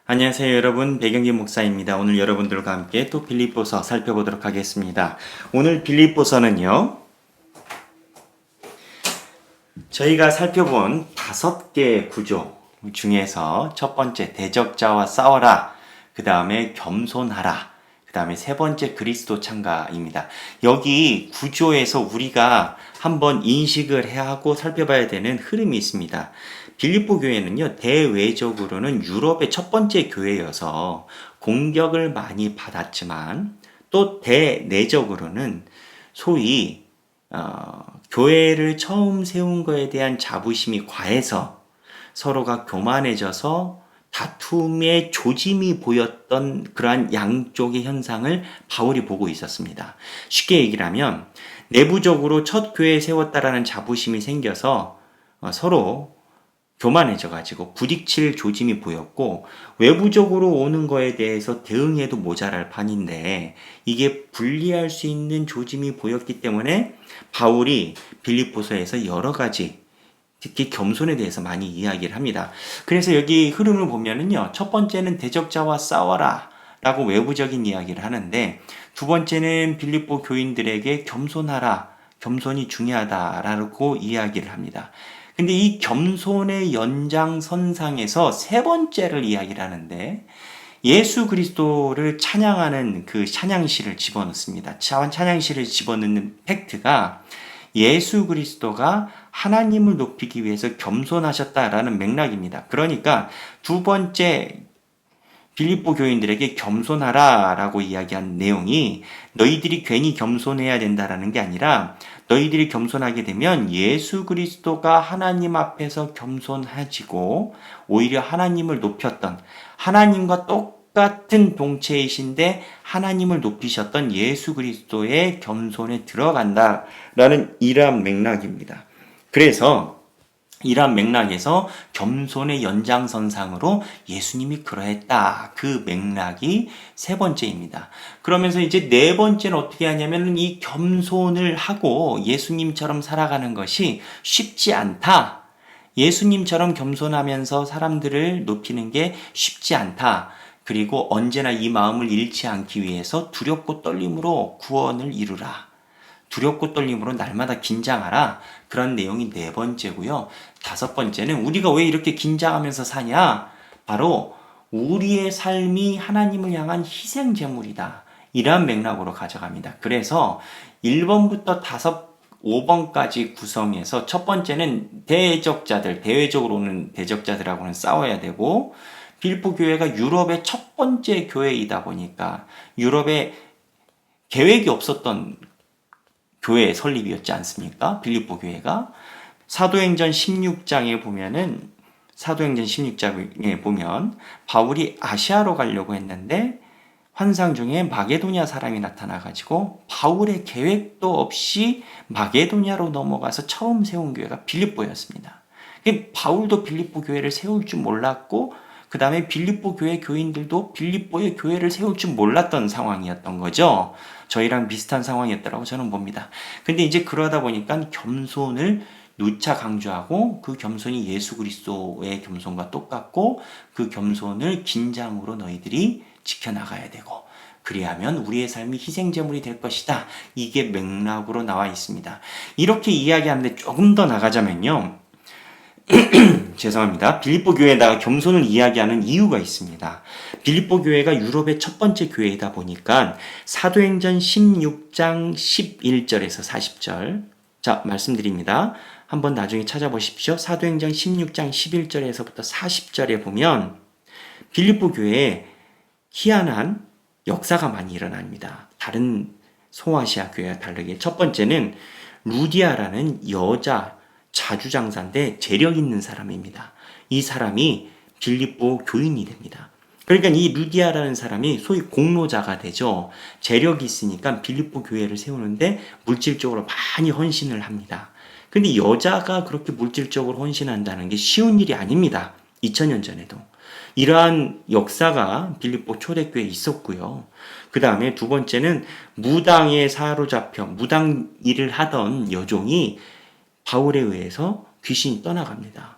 안녕하세요 여러분, 백영진 목사입니다. 오늘 여러분들과 함께 또 빌립보서 살펴보도록 하겠습니다. 오늘 빌립보서는요, 저희가 살펴본 5개의 구조 중에서 첫 번째 대적자와 싸워라, 그 다음에 겸손하라, 그 다음에 세 번째 그리스도 창가입니다. 여기 구조에서 우리가 한번 인식을 해야 하고 살펴봐야 되는 흐름이 있습니다. 빌립보 교회는요, 대외적으로는 유럽의 첫 번째 교회여서 공격을 많이 받았지만 또 대내적으로는 소위 교회를 처음 세운 거에 대한 자부심이 과해서 서로가 교만해져서 다툼의 조짐이 보였던 그러한 양쪽의 현상을 바울이 보고 있었습니다. 쉽게 얘기를 하면 내부적으로 첫 교회 세웠다라는 자부심이 생겨서 서로 교만해져가지고 부딪힐 조짐이 보였고, 외부적으로 오는 거에 대해서 대응해도 모자랄 판인데 이게 분리할 수 있는 조짐이 보였기 때문에 바울이 빌립보서에서 여러 가지, 특히 겸손에 대해서 많이 이야기를 합니다. 그래서 여기 흐름을 보면은요, 첫 번째는 대적자와 싸워라 라고 외부적인 이야기를 하는데, 두 번째는 빌립보 교인들에게 겸손하라, 겸손이 중요하다라고 이야기를 합니다. 근데 이 겸손의 연장선상에서 세 번째를 이야기를 하는데, 예수 그리스도를 찬양하는 그 찬양시를 집어넣습니다. 찬양시를 집어넣는 팩트가 예수 그리스도가 하나님을 높이기 위해서 겸손하셨다라는 맥락입니다. 그러니까 두 번째 빌립보 교인들에게 겸손하라라고 이야기한 내용이 너희들이 괜히 겸손해야 된다라는 게 아니라, 너희들이 겸손하게 되면 예수 그리스도가 하나님 앞에서 겸손해지고 오히려 하나님을 높였던, 하나님과 똑같은 동체이신데 하나님을 높이셨던 예수 그리스도의 겸손에 들어간다라는 이러한 맥락입니다. 그래서 이러한 맥락에서 겸손의 연장선상으로 예수님이 그러했다, 그 맥락이 세 번째입니다. 그러면서 이제 네 번째는 어떻게 하냐면, 이 겸손을 하고 예수님처럼 살아가는 것이 쉽지 않다, 예수님처럼 겸손하면서 사람들을 높이는 게 쉽지 않다, 그리고 언제나 이 마음을 잃지 않기 위해서 두렵고 떨림으로 구원을 이루라, 두렵고 떨림으로 날마다 긴장하라, 그런 내용이 네 번째고요. 다섯 번째는 우리가 왜 이렇게 긴장하면서 사냐? 바로 우리의 삶이 하나님을 향한 희생 제물이다, 이러한 맥락으로 가져갑니다. 그래서 1번부터 5번까지 구성해서 첫 번째는 대적자들, 대외적으로 오는 대적자들하고는 싸워야 되고, 빌립보 교회가 유럽의 첫 번째 교회이다 보니까 유럽에 계획이 없었던 교회 설립이었지 않습니까? 빌립보 교회가. 사도행전 16장에 보면은, 사도행전 16장에 보면 바울이 아시아로 가려고 했는데 환상 중에 마게도냐 사람이 나타나가지고 바울의 계획도 없이 마게도냐로 넘어가서 처음 세운 교회가 빌립보였습니다. 바울도 빌립보 교회를 세울 줄 몰랐고, 그 다음에 빌립보 교회 교인들도 빌립보의 교회를 세울 줄 몰랐던 상황이었던 거죠. 저희랑 비슷한 상황이었다고 저는 봅니다. 근데 이제 그러다 보니까 겸손을 누차 강조하고, 그 겸손이 예수 그리스도의 겸손과 똑같고, 그 겸손을 긴장으로 너희들이 지켜나가야 되고, 그리하면 우리의 삶이 희생제물이 될 것이다, 이게 맥락으로 나와 있습니다. 이렇게 이야기하는데 조금 더 나가자면요, 죄송합니다. 빌립보 교회에다가 겸손을 이야기하는 이유가 있습니다. 빌립보 교회가 유럽의 첫 번째 교회이다 보니까 사도행전 16장 11절에서 40절, 자, 말씀드립니다. 한번 나중에 찾아보십시오. 사도행전 16장 11절에서부터 40절에 보면 빌립보 교회에 희한한 역사가 많이 일어납니다. 다른 소아시아 교회와 다르게 첫 번째는 루디아라는 여자 자주장사인데 재력 있는 사람입니다. 이 사람이 빌립보 교인이 됩니다. 그러니까 이 루디아라는 사람이 소위 공로자가 되죠. 재력이 있으니까 빌립보 교회를 세우는데 물질적으로 많이 헌신을 합니다. 근데 여자가 그렇게 물질적으로 헌신한다는 게 쉬운 일이 아닙니다. 2000년 전에도. 이러한 역사가 빌립보 초대교회에 있었고요. 그 다음에 두 번째는 무당에 사로잡혀 무당 일을 하던 여종이 바울에 의해서 귀신이 떠나갑니다.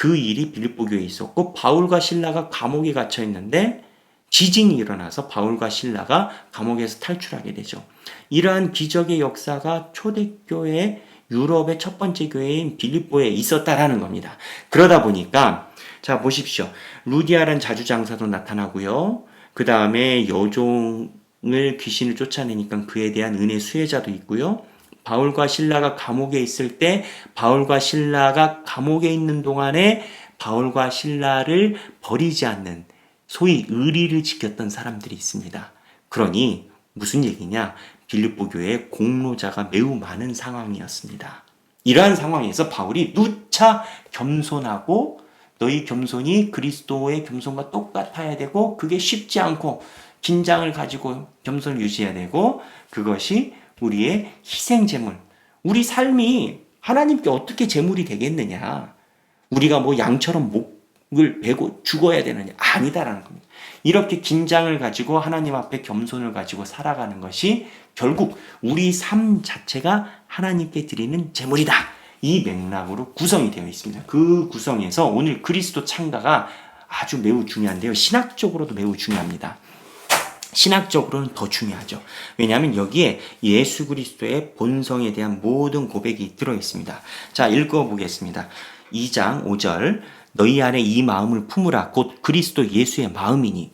그 일이 빌립보 교회에 있었고 바울과 실라가 감옥에 갇혀 있는데 지진이 일어나서 바울과 실라가 감옥에서 탈출하게 되죠. 이러한 기적의 역사가 초대교회 유럽의 첫 번째 교회인 빌립보에 있었다라는 겁니다. 그러다 보니까 자 보십시오. 루디아란 자주장사도 나타나고요. 그 다음에 여종을 귀신을 쫓아내니까 그에 대한 은혜 수혜자도 있고요. 바울과 실라가 감옥에 있을 때 바울과 실라가 감옥에 있는 동안에 바울과 실라를 버리지 않는 소위 의리를 지켰던 사람들이 있습니다. 그러니 무슨 얘기냐? 빌립보 교회에 공로자가 매우 많은 상황이었습니다. 이러한 상황에서 바울이 누차 겸손하고 너희 겸손이 그리스도의 겸손과 똑같아야 되고 그게 쉽지 않고 긴장을 가지고 겸손을 유지해야 되고 그것이 우리의 희생제물, 우리 삶이 하나님께 어떻게 제물이 되겠느냐? 우리가 뭐 양처럼 목을 베고 죽어야 되느냐? 아니다라는 겁니다. 이렇게 긴장을 가지고 하나님 앞에 겸손을 가지고 살아가는 것이 결국 우리 삶 자체가 하나님께 드리는 제물이다. 이 맥락으로 구성이 되어 있습니다. 그 구성에서 오늘 그리스도 창가가 아주 매우 중요한데요. 신학적으로도 매우 중요합니다. 신학적으로는 더 중요하죠. 왜냐하면 여기에 예수 그리스도의 본성에 대한 모든 고백이 들어있습니다. 자, 읽어보겠습니다. 2장 5절 너희 안에 이 마음을 품으라 곧 그리스도 예수의 마음이니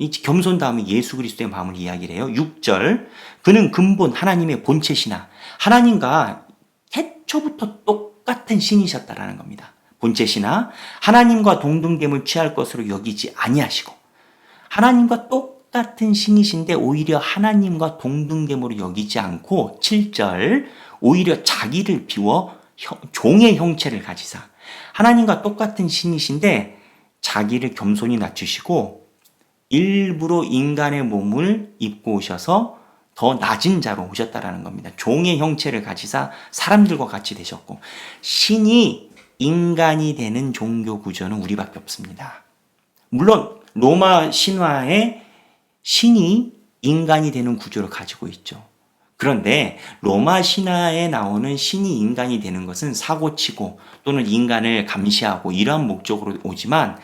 이 겸손 다음에 예수 그리스도의 마음을 이야기를 해요. 6절 그는 근본 하나님의 본체시나 하나님과 태초부터 똑같은 신이셨다라는 겁니다. 본체시나 하나님과 동등됨을 취할 것으로 여기지 아니하시고 하나님과 똑같은 신이신데 오히려 하나님과 동등됨으로 여기지 않고 7절 오히려 자기를 비워 종의 형체를 가지사 하나님과 똑같은 신이신데 자기를 겸손히 낮추시고 일부러 인간의 몸을 입고 오셔서 더 낮은 자로 오셨다라는 겁니다. 종의 형체를 가지사 사람들과 같이 되셨고 신이 인간이 되는 종교 구조는 우리밖에 없습니다. 물론 로마 신화에 신이 인간이 되는 구조를 가지고 있죠. 그런데 로마 신화에 나오는 신이 인간이 되는 것은 사고치고 또는 인간을 감시하고 이러한 목적으로 오지만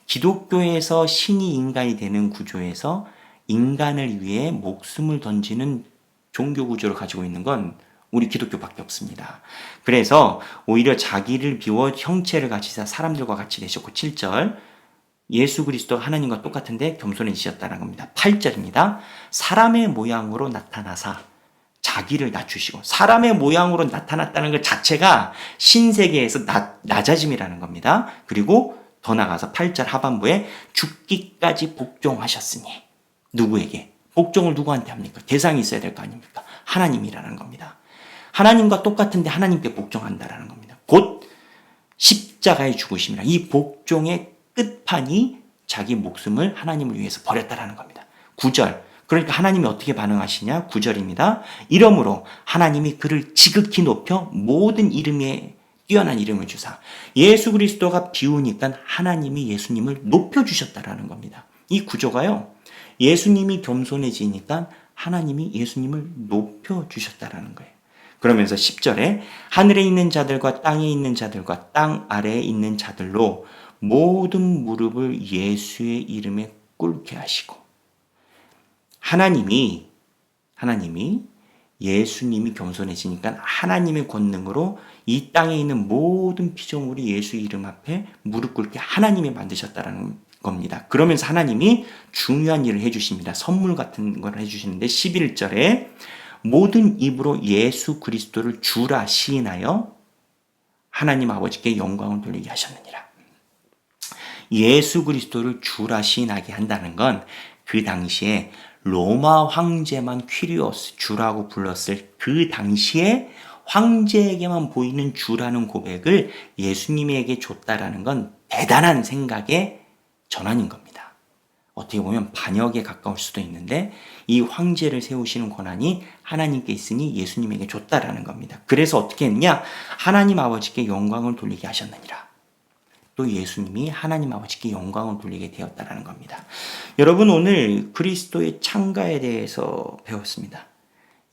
기독교에서 신이 인간이 되는 구조에서 인간을 위해 목숨을 던지는 종교 구조를 가지고 있는 건 우리 기독교밖에 없습니다. 그래서 오히려 자기를 비워 형체를 가지사 사람들과 같이 되셨고 7절 예수 그리스도가 하나님과 똑같은데 겸손해지셨다는 겁니다. 8절입니다. 사람의 모양으로 나타나사 자기를 낮추시고 사람의 모양으로 나타났다는 것 자체가 신세계에서 낮아짐이라는 겁니다. 그리고 더 나가서 8절 하반부에 죽기까지 복종하셨으니 누구에게? 복종을 누구한테 합니까? 대상이 있어야 될 거 아닙니까? 하나님이라는 겁니다. 하나님과 똑같은데 하나님께 복종한다라는 겁니다. 곧 십자가의 죽으심이라 이 복종의 끝판이 자기 목숨을 하나님을 위해서 버렸다라는 겁니다. 9절 그러니까 하나님이 어떻게 반응하시냐? 9절입니다. 이러므로 하나님이 그를 지극히 높여 모든 이름에 뛰어난 이름을 주사 예수 그리스도가 비우니까 하나님이 예수님을 높여주셨다라는 겁니다. 이 구조가요. 예수님이 겸손해지니까 하나님이 예수님을 높여주셨다라는 거예요. 그러면서 10절에 하늘에 있는 자들과 땅에 있는 자들과 땅 아래에 있는 자들로 모든 무릎을 예수의 이름에 꿇게 하시고 하나님이 예수님이 겸손해지니까 하나님의 권능으로 이 땅에 있는 모든 피조물이 예수 이름 앞에 무릎 꿇게 하나님이 만드셨다는 겁니다. 그러면서 하나님이 중요한 일을 해주십니다. 선물 같은 걸 해주시는데 11절에 모든 입으로 예수 그리스도를 주라 시인하여 하나님 아버지께 영광을 돌리게 하셨느니라. 예수 그리스도를 주라 시인하게 한다는 건 그 당시에 로마 황제만 퀴리오스 주라고 불렀을 그 당시에 황제에게만 보이는 주라는 고백을 예수님에게 줬다라는 건 대단한 생각의 전환인 겁니다. 어떻게 보면 반역에 가까울 수도 있는데 이 황제를 세우시는 권한이 하나님께 있으니 예수님에게 줬다라는 겁니다. 그래서 어떻게 했냐? 하나님 아버지께 영광을 돌리게 하셨느니라. 또 예수님이 하나님 아버지께 영광을 돌리게 되었다라는 겁니다. 여러분 오늘 그리스도의 창가에 대해서 배웠습니다.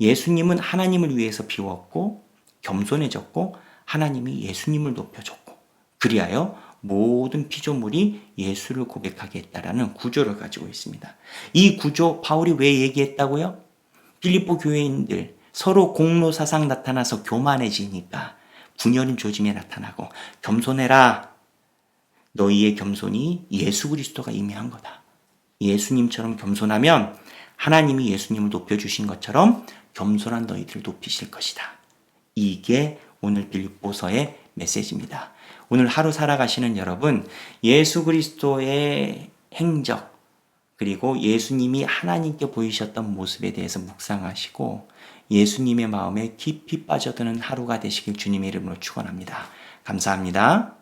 예수님은 하나님을 위해서 비웠고 겸손해졌고 하나님이 예수님을 높여줬고 그리하여 모든 피조물이 예수를 고백하게 했다라는 구조를 가지고 있습니다. 이 구조 바울이 왜 얘기했다고요? 빌립보 교회인들 서로 공로 사상 나타나서 교만해지니까 분열인 조짐에 나타나고 겸손해라. 너희의 겸손이 예수 그리스도가 임의한 거다. 예수님처럼 겸손하면 하나님이 예수님을 높여주신 것처럼 겸손한 너희들을 높이실 것이다. 이게 오늘 빌립보서의 메시지입니다. 오늘 하루 살아가시는 여러분, 예수 그리스도의 행적, 그리고 예수님이 하나님께 보이셨던 모습에 대해서 묵상하시고 예수님의 마음에 깊이 빠져드는 하루가 되시길 주님의 이름으로 축원합니다. 감사합니다.